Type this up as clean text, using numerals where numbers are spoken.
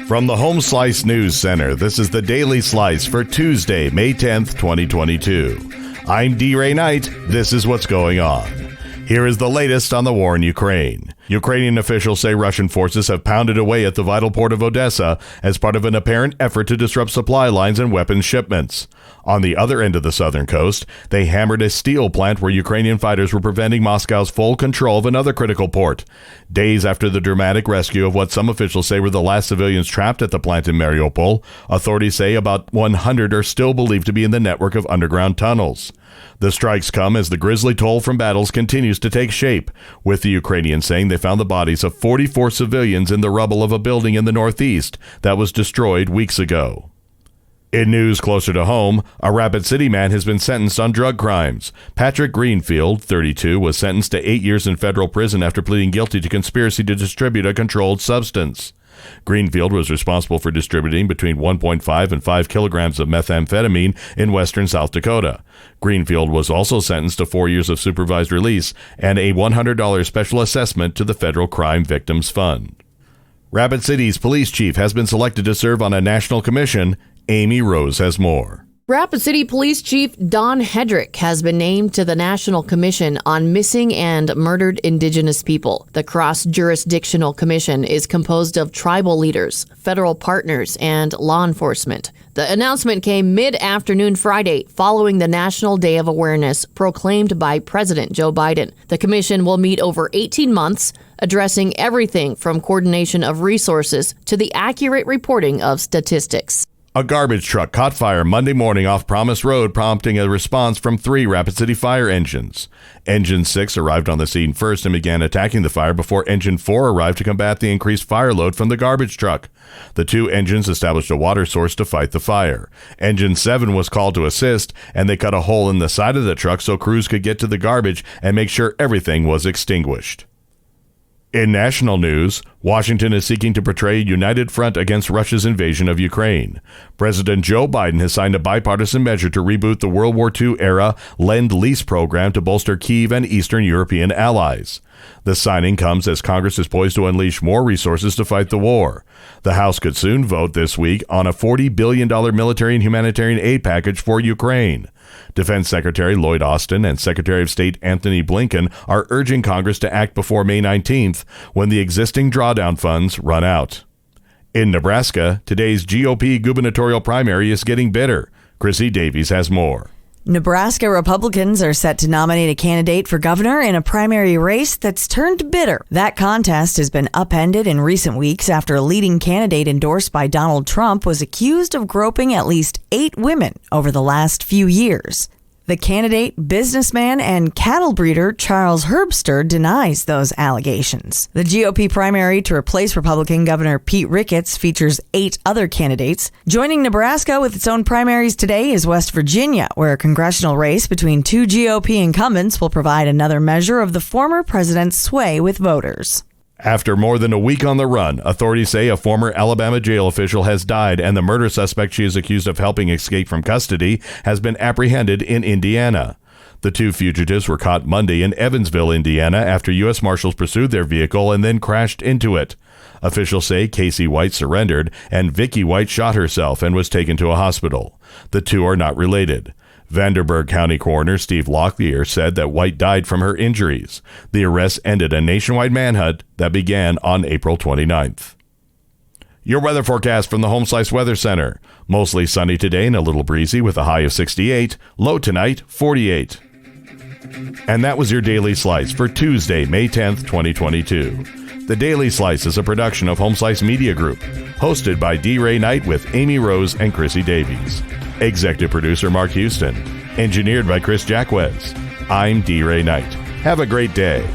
From the Home Slice News Center, this is the Daily Slice for Tuesday, May 10th, 2022. I'm D-Ray Knight. This is what's going on. Here is the latest on the war in Ukraine. Ukrainian officials say Russian forces have pounded away at the vital port of Odessa as part of an apparent effort to disrupt supply lines and weapons shipments. On the other end of the southern coast, they hammered a steel plant where Ukrainian fighters were preventing Moscow's full control of another critical port. Days after the dramatic rescue of what some officials say were the last civilians trapped at the plant in Mariupol, authorities say about 100 are still believed to be in the network of underground tunnels. The strikes come as the grisly toll from battles continues to take shape, with the Ukrainians saying they found the bodies of 44 civilians in the rubble of a building in the northeast that was destroyed weeks ago. In news closer to home, a Rapid City man has been sentenced on drug crimes. Patrick Greenfield, 32, was sentenced to 8 years in federal prison after pleading guilty to conspiracy to distribute a controlled substance. Greenfield was responsible for distributing between 1.5 and 5 kilograms of methamphetamine in western South Dakota. Greenfield was also sentenced to 4 years of supervised release and a $100 special assessment to the Federal Crime Victims Fund. Rapid City's police chief has been selected to serve on a national commission. Amy Rose has more. Rapid City Police Chief Don Hedrick has been named to the National Commission on Missing and Murdered Indigenous People. The cross-jurisdictional commission is composed of tribal leaders, federal partners, and law enforcement. The announcement came mid-afternoon Friday following the National Day of Awareness proclaimed by President Joe Biden. The commission will meet over 18 months, addressing everything from coordination of resources to the accurate reporting of statistics. A garbage truck caught fire Monday morning off Promise Road, prompting a response from 3 Rapid City fire engines. Engine 6 arrived on the scene first and began attacking the fire before Engine 4 arrived to combat the increased fire load from the garbage truck. The 2 engines established a water source to fight the fire. Engine 7 was called to assist, and they cut a hole in the side of the truck so crews could get to the garbage and make sure everything was extinguished. In national news, Washington is seeking to portray a united front against Russia's invasion of Ukraine. President Joe Biden has signed a bipartisan measure to reboot the World War II-era Lend-Lease program to bolster Kyiv and Eastern European allies. The signing comes as Congress is poised to unleash more resources to fight the war. The House could soon vote this week on a $40 billion military and humanitarian aid package for Ukraine. Defense Secretary Lloyd Austin and Secretary of State Anthony Blinken are urging Congress to act before May 19th, when the existing drawdown funds run out. In Nebraska, today's GOP gubernatorial primary is getting bitter. Chrissy Davies has more. Nebraska Republicans are set to nominate a candidate for governor in a primary race that's turned bitter. That contest has been upended in recent weeks after a leading candidate endorsed by Donald Trump was accused of groping at least 8 women over the last few years. The candidate, businessman, and cattle breeder Charles Herbster denies those allegations. The GOP primary to replace Republican Governor Pete Ricketts features 8 other candidates. Joining Nebraska with its own primaries today is West Virginia, where a congressional race between 2 GOP incumbents will provide another measure of the former president's sway with voters. After more than a week on the run, authorities say a former Alabama jail official has died and the murder suspect she is accused of helping escape from custody has been apprehended in Indiana. The 2 fugitives were caught Monday in Evansville, Indiana, after U.S. Marshals pursued their vehicle and then crashed into it. Officials say Casey White surrendered and Vicky White shot herself and was taken to a hospital. The 2 are not related. Vanderburgh County Coroner Steve Locklear said that White died from her injuries. The arrest ended a nationwide manhunt that began on April 29th. Your weather forecast from the Home Slice Weather Center. Mostly sunny today and a little breezy with a high of 68. Low tonight, 48. And that was your Daily Slice for Tuesday, May 10th, 2022. The Daily Slice is a production of Home Slice Media Group, hosted by D-Ray Knight with Amy Rose and Chrissy Davies. Executive producer Mark Houston. Engineered by Chris Jacquez. I'm D-Ray Knight. Have a great day.